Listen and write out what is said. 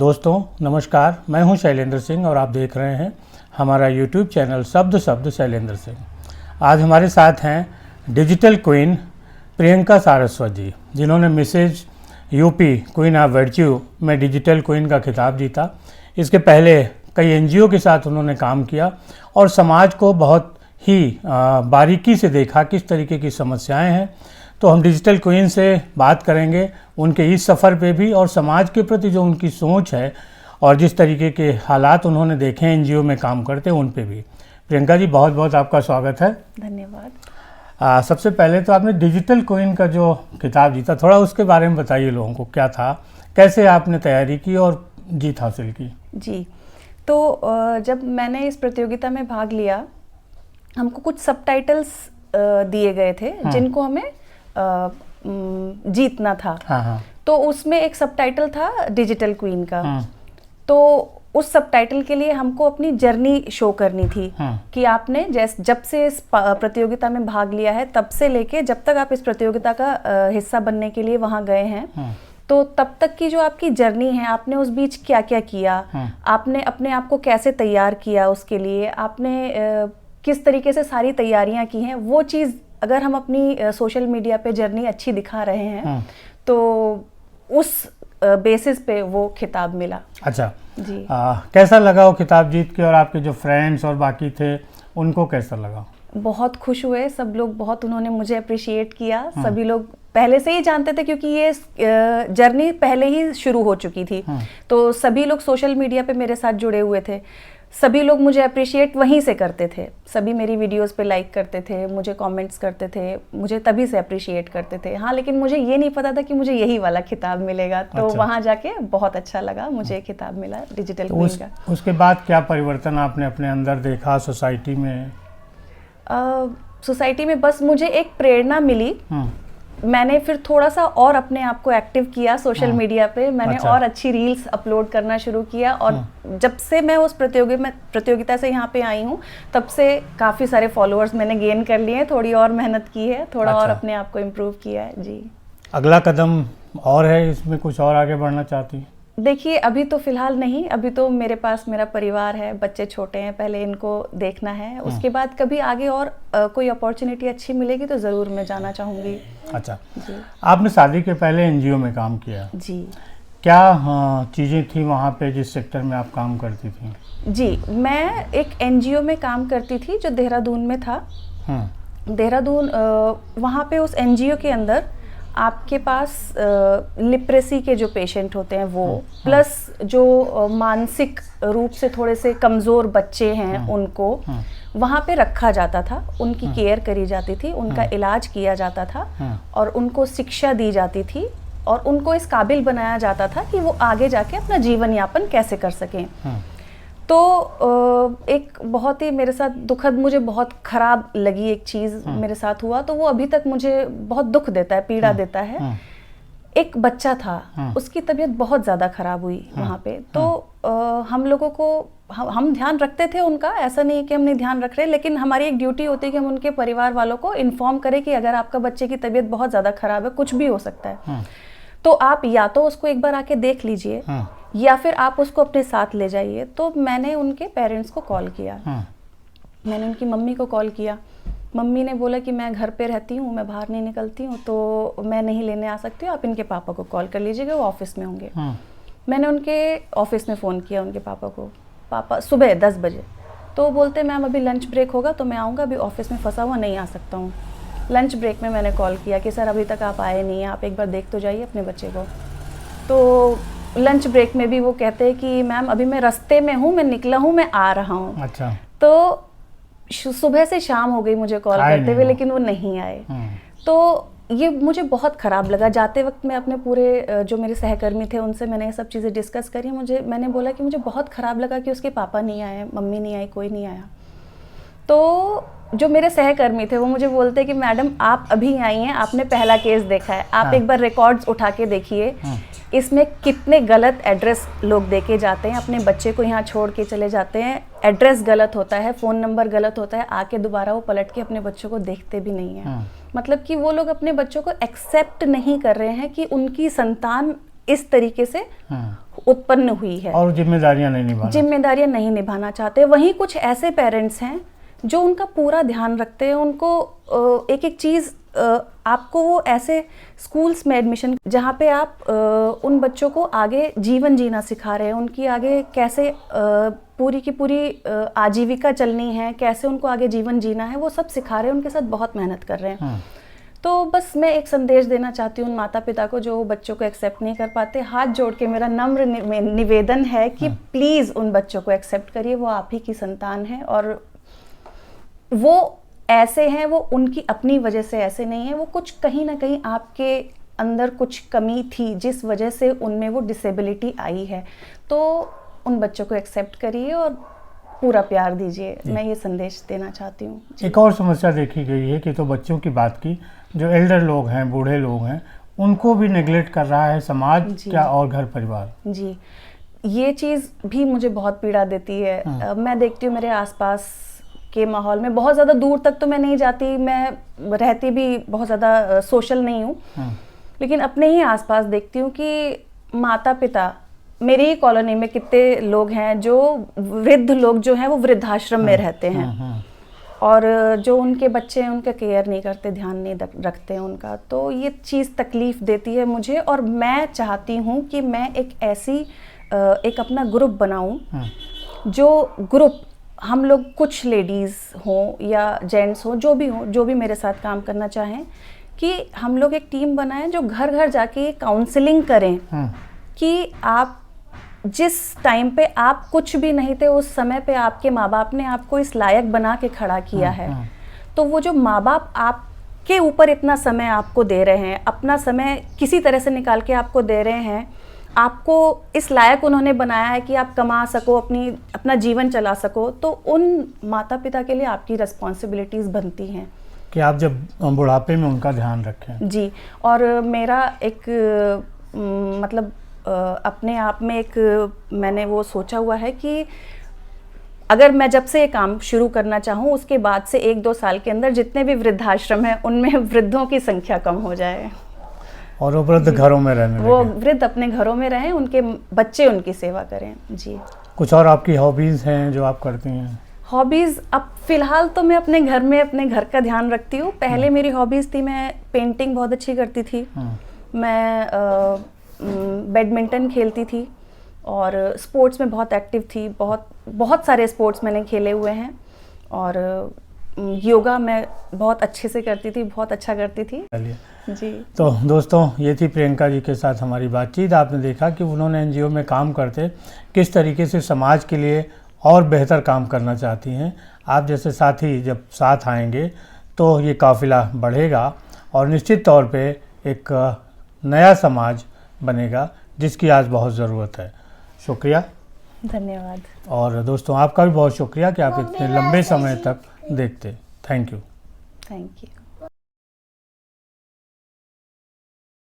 दोस्तों नमस्कार, मैं हूं शैलेंद्र सिंह और आप देख रहे हैं हमारा YouTube चैनल शब्द शब्द शैलेंद्र सिंह। आज हमारे साथ हैं डिजिटल क्वीन प्रियंका सारस्वत जी, जिन्होंने Mrs UP queen of virtue में डिजिटल क्वीन का खिताब जीता। इसके पहले कई एनजीओ के साथ उन्होंने काम किया और समाज को बहुत ही बारीकी से देखा किस तरीके की समस्याएं हैं। तो हम डिजिटल क्वीन से बात करेंगे उनके इस सफ़र पे भी और समाज के प्रति जो उनकी सोच है और जिस तरीके के हालात उन्होंने देखे हैं एनजीओ में काम करते उन पे भी। प्रियंका जी, बहुत बहुत आपका स्वागत है। धन्यवाद। सबसे पहले तो आपने डिजिटल क्वीन का जो खिताब जीता, थोड़ा उसके बारे में बताइए लोगों को, क्या था, कैसे आपने तैयारी की और जीत हासिल की। जी, तो जब मैंने इस प्रतियोगिता में भाग लिया, हमको कुछ सबटाइटल्स दिए गए थे जिनको हमें जीतना था। हाँ। तो उसमें एक सबटाइटल था डिजिटल क्वीन का। तो उस सबटाइटल के लिए हमको अपनी जर्नी शो करनी थी कि आपने जब से इस प्रतियोगिता में भाग लिया है तब से लेके जब तक आप इस प्रतियोगिता का हिस्सा बनने के लिए वहां गए हैं, तो तब तक की जो आपकी जर्नी है, आपने उस बीच क्या क्या किया, आपने अपने आप को कैसे तैयार किया, उसके लिए आपने किस तरीके से सारी तैयारियां की हैं, वो चीज़ अगर हम अपनी सोशल मीडिया पे जर्नी अच्छी दिखा रहे हैं तो उस बेसिस पे वो खिताब मिला। अच्छा जी। कैसा लगा वो खिताब जीत के, और आपके जो फ्रेंड्स और बाकी थे उनको कैसा लगा? बहुत खुश हुए सब लोग, बहुत उन्होंने मुझे अप्रिशिएट किया। सभी लोग पहले से ही जानते थे क्योंकि ये जर्नी पहले ही शुरू हो चुकी थी। तो सभी लोग सोशल मीडिया पे मेरे साथ जुड़े हुए थे। सभी लोग मुझे अप्रिशिएट वहीं से करते थे, सभी मेरी वीडियोस पे लाइक करते थे, मुझे कमेंट्स करते थे, मुझे तभी से अप्रिशिएट करते थे। हाँ, लेकिन मुझे ये नहीं पता था कि मुझे यही वाला खिताब मिलेगा। तो वहाँ जाके बहुत अच्छा लगा, मुझे खिताब मिला डिजिटल क्वीन का। उसके बाद क्या परिवर्तन आपने अपने अंदर देखा सोसाइटी में? सोसाइटी में बस मुझे एक प्रेरणा मिली। मैंने फिर थोड़ा सा और अपने आप को एक्टिव किया सोशल मीडिया पे। मैंने और अच्छी रील्स अपलोड करना शुरू किया और जब से मैं उस प्रतियोगिता से यहाँ पे आई हूँ तब से काफ़ी सारे फॉलोअर्स मैंने गेन कर लिए हैं। थोड़ी और मेहनत की है, थोड़ा और अपने आप को इम्प्रूव किया है। जी। अगला कदम और है इसमें, कुछ और आगे बढ़ना चाहती हैं? देखिए, अभी तो फिलहाल नहीं। अभी तो मेरे पास मेरा परिवार है, बच्चे छोटे हैं, पहले इनको देखना है। उसके बाद कभी आगे और कोई अपॉर्चुनिटी अच्छी मिलेगी तो ज़रूर मैं जाना चाहूँगी। अच्छा जी। आपने शादी के पहले एनजीओ में काम किया जी। क्या चीज़ें थी वहाँ पे जिस सेक्टर में आप काम करती थी? जी, मैं एक एनजीओ में काम करती थी जो देहरादून में था। देहरादून वहाँ पे उस एनजीओ के अंदर आपके पास लिप्रेसी के जो पेशेंट होते हैं वो, प्लस जो मानसिक रूप से थोड़े से कमज़ोर बच्चे हैं उनको वहाँ पे रखा जाता था, उनकी केयर करी जाती थी, उनका इलाज किया जाता था और उनको शिक्षा दी जाती थी और उनको इस काबिल बनाया जाता था कि वो आगे जाके अपना जीवन यापन कैसे कर सकें। तो एक बहुत ही मेरे साथ दुखद, मुझे बहुत ख़राब लगी एक चीज़ मेरे साथ हुआ, तो वो अभी तक मुझे बहुत दुख देता है, पीड़ा देता है। एक बच्चा था, उसकी तबीयत बहुत ज़्यादा ख़राब हुई वहाँ पे। तो हम लोगों को हम ध्यान रखते थे उनका, ऐसा नहीं कि हम नहीं ध्यान रख रहे, लेकिन हमारी एक ड्यूटी होती है कि हम उनके परिवार वालों को इन्फॉर्म करें कि अगर आपका बच्चे की तबीयत बहुत ज़्यादा ख़राब है, कुछ भी हो सकता है, तो आप या तो उसको एक बार आके देख लीजिए या फिर आप उसको अपने साथ ले जाइए। तो मैंने उनके पेरेंट्स को कॉल किया, मैंने उनकी मम्मी को कॉल किया। मम्मी ने बोला कि मैं घर पे रहती हूँ, मैं बाहर नहीं निकलती हूँ, तो मैं नहीं लेने आ सकती हूँ, आप इनके पापा को कॉल कर लीजिएगा, वो ऑफिस में होंगे। मैंने उनके ऑफिस में फ़ोन किया उनके पापा को, पापा सुबह 10 बजे। तो बोलते मैम अभी लंच ब्रेक होगा तो मैं आऊँगा, अभी ऑफिस में फंसा हुआ नहीं आ सकता हूँ। लंच ब्रेक में मैंने कॉल किया कि सर अभी तक आप आए नहीं हैं, आप एक बार देख तो जाइए अपने बच्चे को। तो लंच ब्रेक में भी वो कहते हैं कि मैम अभी मैं रास्ते में हूँ, मैं निकला हूँ, मैं आ रहा हूँ। अच्छा। तो सुबह से शाम हो गई मुझे कॉल करते हुए, लेकिन वो नहीं आए। तो ये मुझे बहुत ख़राब लगा। जाते वक्त मैं अपने पूरे जो मेरे सहकर्मी थे उनसे मैंने ये सब चीज़ें डिस्कस करी। मैंने बोला कि मुझे बहुत ख़राब लगा कि उसके पापा नहीं आए, मम्मी नहीं आई, कोई नहीं आया। तो जो मेरे सहकर्मी थे वो मुझे बोलते कि मैडम आप अभी आई हैं, आपने पहला केस देखा है, आप एक बार रिकॉर्ड्स उठा के देखिए, इसमें कितने गलत एड्रेस लोग देके जाते हैं, अपने बच्चे को यहाँ छोड़ के चले जाते हैं, एड्रेस गलत होता है, फ़ोन नंबर गलत होता है, आके दोबारा वो पलट के अपने बच्चों को देखते भी नहीं हैं। मतलब कि वो लोग अपने बच्चों को एक्सेप्ट नहीं कर रहे हैं कि उनकी संतान इस तरीके से उत्पन्न हुई है और जिम्मेदारियां नहीं निभाना चाहते। वहीं कुछ ऐसे पेरेंट्स हैं जो उनका पूरा ध्यान रखते हैं, उनको एक एक चीज़ आपको वो ऐसे स्कूल्स में एडमिशन जहाँ पे आप उन बच्चों को आगे जीवन जीना सिखा रहे हैं, उनकी आगे कैसे पूरी की पूरी आजीविका चलनी है, कैसे उनको आगे जीवन जीना है, वो सब सिखा रहे हैं, उनके साथ बहुत मेहनत कर रहे हैं। तो बस मैं एक संदेश देना चाहती हूँ उन माता पिता को जो बच्चों को एक्सेप्ट नहीं कर पाते। हाथ जोड़ के मेरा नम्र निवेदन है कि प्लीज़ उन बच्चों को एक्सेप्ट करिए, वो आप ही की संतान है और वो ऐसे हैं, वो उनकी अपनी वजह से ऐसे नहीं है, वो कुछ कहीं ना कहीं आपके अंदर कुछ कमी थी जिस वजह से उनमें वो डिसेबिलिटी आई है। तो उन बच्चों को एक्सेप्ट करिए और पूरा प्यार दीजिए, मैं ये संदेश देना चाहती हूँ। एक और समस्या देखी गई है कि तो बच्चों की बात की, जो एल्डर लोग हैं, बूढ़े लोग हैं, उनको भी नेग्लेक्ट कर रहा है समाज क्या और घर परिवार। जी, ये चीज़ भी मुझे बहुत पीड़ा देती है। मैं देखती हूँ मेरे आसपास के माहौल में, बहुत ज़्यादा दूर तक तो मैं नहीं जाती, मैं रहती भी बहुत ज़्यादा सोशल नहीं हूँ, लेकिन अपने ही आसपास देखती हूँ कि माता पिता, मेरी ही कॉलोनी में कितने लोग हैं जो वृद्ध लोग जो हैं वो वृद्धाश्रम में रहते हैं और जो उनके बच्चे हैं उनका केयर नहीं करते, ध्यान नहीं रखते हैं उनका। तो ये चीज़ तकलीफ़ देती है मुझे और मैं चाहती हूँ कि मैं एक ऐसी एक अपना ग्रुप बनाऊँ, जो ग्रुप हम लोग कुछ लेडीज़ हों या जेंट्स हों, जो भी मेरे साथ काम करना चाहें, कि हम लोग एक टीम बनाएं जो घर घर जाके काउंसलिंग करें कि आप जिस टाइम पे आप कुछ भी नहीं थे, उस समय पे आपके माँ बाप ने आपको इस लायक बना के खड़ा किया है। तो वो जो माँ बाप आपके ऊपर इतना समय आपको दे रहे हैं, अपना समय किसी तरह से निकाल के आपको दे रहे हैं, आपको इस लायक उन्होंने बनाया है कि आप कमा सको, अपना जीवन चला सको, तो उन माता पिता के लिए आपकी रिस्पॉन्सिबिलिटीज़ बनती हैं कि आप जब बुढ़ापे में उनका ध्यान रखें। जी, और मेरा एक मतलब अपने आप में एक मैंने वो सोचा हुआ है कि अगर मैं जब से ये काम शुरू करना चाहूँ, उसके बाद से 1-2 साल के अंदर जितने भी वृद्धाश्रम हैं उनमें वृद्धों की संख्या कम हो जाए और वो वृद्ध घरों में रहने लगे, वो वृद्ध अपने घरों में रहें, उनके बच्चे उनकी सेवा करें। जी, कुछ और आपकी हॉबीज़ हैं जो आप करती हैं? हॉबीज़ अब फ़िलहाल तो मैं अपने घर में अपने घर का ध्यान रखती हूँ। पहले मेरी हॉबीज़ थी, मैं पेंटिंग बहुत अच्छी करती थी, मैं बैडमिंटन खेलती थी और स्पोर्ट्स में बहुत एक्टिव थी, बहुत सारे स्पोर्ट्स मैंने खेले हुए हैं और योगा मैं बहुत अच्छे से करती थी, बहुत अच्छा करती थी। जी, तो दोस्तों, ये थी प्रियंका जी के साथ हमारी बातचीत। आपने देखा कि उन्होंने एनजीओ में काम करते किस तरीके से समाज के लिए और बेहतर काम करना चाहती हैं। आप जैसे साथी जब साथ आएंगे तो ये काफ़िला बढ़ेगा और निश्चित तौर पे एक नया समाज बनेगा जिसकी आज बहुत ज़रूरत है। शुक्रिया, धन्यवाद। और दोस्तों, आपका भी बहुत शुक्रिया कि आप इतने लंबे समय तक देखते। Thank you.